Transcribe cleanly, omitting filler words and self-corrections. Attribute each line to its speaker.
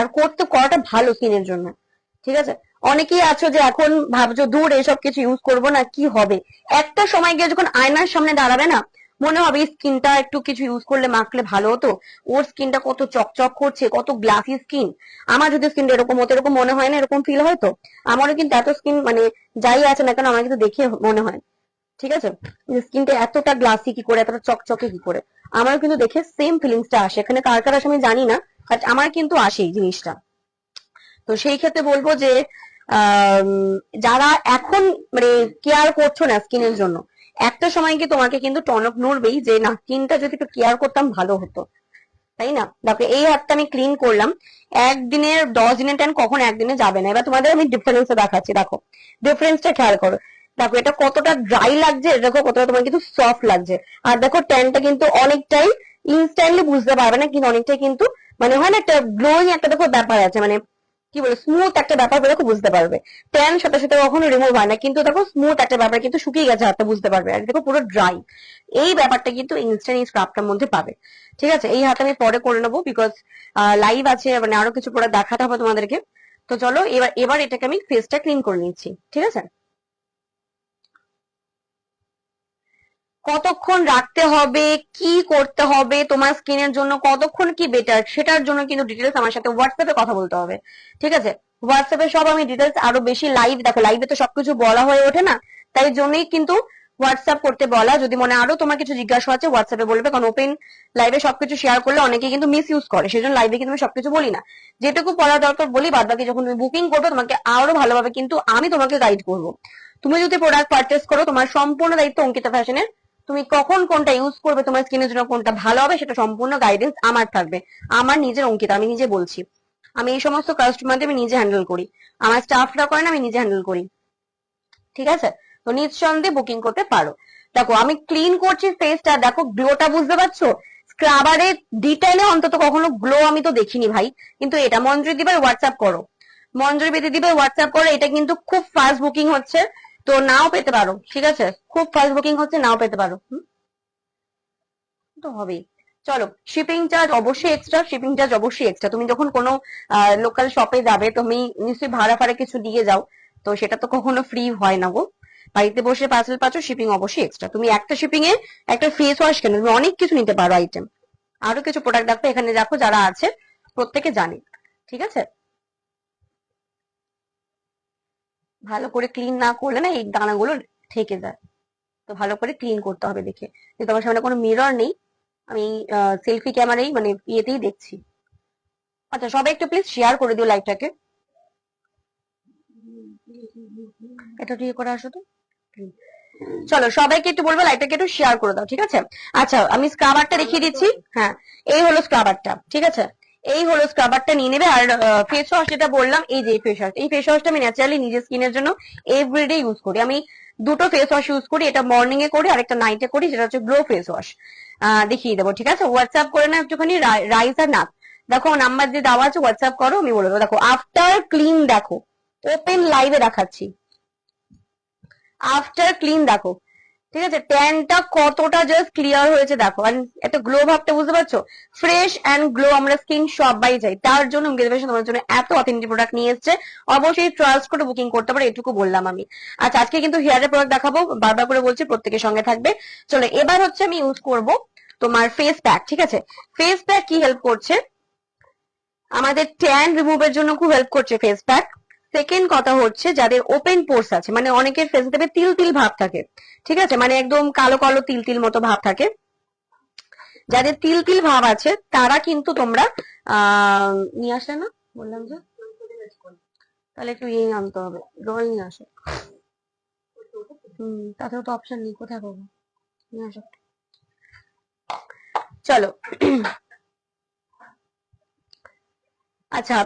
Speaker 1: আর করাটা ভালো স্কিনের জন্য, ঠিক আছে। অনেকেই আছো যে এখন ভাবছো দূর এসব কিছু ইউজ করবো না, কি হবে। একটা সময় গিয়ে যখন আয়নার সামনে দাঁড়াবে না, মনে হবে স্কিনটা একটু কিছু ইউজ করলে মাখলে ভালো হতো। ওর স্কিনটা কত চকচক করছে, কত গ্লাসি স্কিন। আমার যদি স্কিনটা এরকম হতো, এরকম মনে হয় না, এরকম ফিল হয় তো। আমারও কিন্তু এত স্কিন মানে যাই আছে না কেন, আমার কিন্তু দেখে মনে হয়, ঠিক আছে, স্কিনটা এতটা গ্লাসি কি করে, এতটা চকচকে কি করে। আমারও কিন্তু দেখে সেম ফিলিংসটা আসে। এখানে কার কার আসে আমি জানি না, বাট আমার কিন্তু আসে এই জিনিসটা। তো সেই ক্ষেত্রে বলবো যে যারা এখন মানে কেয়ার করছো না স্কিনের জন্য, একটা সময় কি তোমাকে কিন্তু টনক নড়বেই যে না, স্কিনটা যদি একটু কেয়ার করতাম ভালো হতো, তাই না। দেখো এই হাতটা আমি ক্লিন করলাম, একদিনের 10 দিনের ট্যান কখন একদিনে যাবে না। এবার তোমাদের আমি ডিফারেন্সটা দেখাচ্ছি, দেখো ডিফারেন্সটা খেয়াল করো। দেখো এটা কতটা ড্রাই লাগছে, দেখো কতটা তোমার কিন্তু সফট লাগছে। আর দেখো ট্যানটা কিন্তু অনেকটাই ইনস্ট্যান্টলি বুঝতে পারবে না, কিন্তু অনেকটাই কিন্তু মানে হয় না একটা গ্লোয়িং একটা দেখো ব্যাপার আছে, মানে কি বলে স্মুথ একটা ব্যাপার দেখো বুঝতে পারবে। ট্যান সাথে সাথে কখনো রিমুভ হয় না, কিন্তু দেখো স্মুথ একটা ব্যাপার কিন্তু শুকিয়ে গেছে হাতটা বুঝতে পারবে। আর দেখো পুরো ড্রাই, এই ব্যাপারটা কিন্তু ইনস্ট্যান্ট এই স্ক্রাবটার মধ্যে পাবে। ঠিক আছে, এই হাত আমি পরে করে নেবো, বিকজ লাইভ আছে, মানে আরো কিছু প্রোডাক্ট দেখাতে হবে তোমাদেরকে। তো চলো এবার এবার এটাকে আমি ফেসটা ক্লিন করে নিচ্ছি, ঠিক আছে। কতক্ষণ রাখতে হবে, কি করতে হবে তোমার স্কিনের জন্য, কতক্ষণ কি বেটার, সেটার জন্য কিন্তু ডিটেলস আমার সাথে হোয়াটসঅ্যাপে কথা বলতে হবে, ঠিক আছে। হোয়াটসঅ্যাপে সব আমি ডিটেলস আরো বেশি লাইভ, দেখো লাইভে তো সবকিছু বলা হয়ে ওঠে না, তাই জন্যই কিন্তু হোয়াটসঅ্যাপ করতে বলা। যদি মনে আরো তোমার কিছু জিজ্ঞাসা আছে হোয়াটসঅ্যাপে বলবে, কারণ ওপেন লাইভে সবকিছু শেয়ার করলে অনেকে কিন্তু মিস ইউজ করে, সেজন্য লাইভে কিন্তু আমি সবকিছু বলি না। যেটুকু পড়া দরকার বলি, বাদ বাকি যখন তুমি বুকিং করবে তোমাকে আরো ভালোভাবে কিন্তু আমি তোমাকে গাইড করবো। তুমি যদি প্রোডাক্ট পারচেস করো, তোমার সম্পূর্ণ দায়িত্ব অঙ্কিতা ফ্যাশনের। তুমি কখন কোনটা ইউজ করবে, তোমার স্কিনের জন্য কোনটা ভালো হবে, সেটা সম্পূর্ণ গাইডেন্স আমার থাকবে। আমার নিজের অঙ্কিতা, আমি নিজে বলছি। আমি এই সমস্ত কাস্টমারদের আমি নিজে হ্যান্ডেল করি, আমার স্টাফরা করে না, আমি নিজে হ্যান্ডেল করি, ঠিক আছে। তো নিঃসন্দেহে বুকিং করতে পারো। দেখো আমি ক্লিন করছি ফেসটা, দেখো গ্লোটা বুঝতে পারছো। স্ক্রাবারে ডিটেইলে অন্তত কখনো গ্লো আমি তো দেখিনি ভাই। কিন্তু এটা মঞ্জুরি দিবে হোয়াটসঅ্যাপ করো, মঞ্জুরি বেঁধে দিবে হোয়াটসঅ্যাপ করো। এটা কিন্তু খুব ফাস্ট বুকিং হচ্ছে, তো নাও পেতে পারো, ঠিক আছে। খুব ফাস্ট বুকিং হচ্ছে, নাও পেতে পারো, তো হবেই। চলো, শিপিং চার্জ অবশ্যই এক্সট্রা, শিপিং চার্জ অবশ্যই এক্সট্রা। তুমি যখন কোনো লোকাল শপে যাবে, তুমি নিশ্চয়ই ভাড়া ফাড়া কিছু দিয়ে যাও, তো সেটা তো কখনো ফ্রি হয় না গো। বাড়িতে বসে পার্সেল পাচ্ছ, শিপিং অবশ্যই এক্সট্রা। তুমি একটা শিপিং এ একটা ফেস ওয়াশ কেন, তুমি অনেক কিছু নিতে পারো আইটেম। আরো কিছু প্রোডাক্ট দেখো এখানে, দেখো যারা আছে প্রত্যেকে জানে, ঠিক আছে। ভালো করে ক্লিন না করলে না এই দানাগুলো থেকে যায়, তো ভালো করে ক্লিন করতে হবে দেখে। যে তোমার সামনে কোনো মিরর নেই, আমি সেলফি ক্যামেরাই মানে ইয়েতেই দেখছি। আচ্ছা সবাই একটু প্লিজ শেয়ার করে দিও লাইভটাকে, এটা দিয়ে করে আসো তো। চলো সবাইকে একটু বলবো লাইভটাকে একটু শেয়ার করে দাও, ঠিক আছে। আচ্ছা আমি স্ক্রাবারটা দেখিয়ে দিচ্ছি। হ্যাঁ, এই হলো স্ক্রাবারটা, ঠিক আছে। এই হলো স্ক্রাবারটা নিয়ে নেবে। আর ফেস ওয়াশ যেটা বললাম, এই যে ফেস ওয়াশ, এই ফেস ওয়াশটা আমি ন্যাচারালি নিজের স্কিনের জন্য এভরিডে ইউজ করি। আমি দুটো ফেস ওয়াশ ইউজ করি, এটা মর্নিং এ করি আর একটা নাইটে করি, যেটা হচ্ছে গ্লো ফেস ওয়াশ। দেখিয়ে দেবো, ঠিক আছে। হোয়াটসঅ্যাপ করে না একটুখানি রাইস আর নাক, দেখো নাম্বার যে দেওয়া আছে হোয়াটসঅ্যাপ করো, আমি বলে দেবো। দেখো আফটার ক্লিন, দেখো ওপেন লাইভে দেখাচ্ছি, আফটার ক্লিন দেখো, ঠিক আছে। ট্যানটা কতটা জাস্ট ক্লিয়ার হয়েছে দেখো, আর একটা গ্লো ভাবটা বুঝতে পারছো। ফ্রেশ এন্ড গ্লো আমরা স্কিন সবাই চাই, তার জন্য তোমার জন্য এত অথেন্টিক প্রোডাক্ট নিয়ে এসছে। অবশ্যই ট্রাস্ট করে বুকিং করতে পারো, এটুকু বললাম আমি। আচ্ছা আজকে কিন্তু হেয়ারের প্রোডাক্ট দেখাবো, বারবার করে বলছি প্রত্যেকের সঙ্গে থাকবে। চলো এবার হচ্ছে আমি ইউজ করব তোমার ফেস প্যাক, ঠিক আছে। ফেস প্যাক কি হেল্প করছে, আমাদের ট্যান রিমুভের জন্য খুব হেল্প করছে ফেস প্যাক। সেকেন্ড কথা হচ্ছে যাদের ওপেন পোর্স আছে, মানে অনেকের ফেসে দেবে তিল তিল ভাব থাকে, ঠিক আছে, মানে একদম কালো কালো তিল তিল মতো ভাব থাকে। যাদের তিল তিল ভাব আছে তারা কিন্তু তোমরা নিয়ে আসলে না, বললাম যে তাহলে একটু ইয়ে আনতে হবে, ড্রয়িং আসে। তাছাড়া তো অপশন নেই, কোথায় পাবো, নিয়ে আসো। চলো আচ্ছা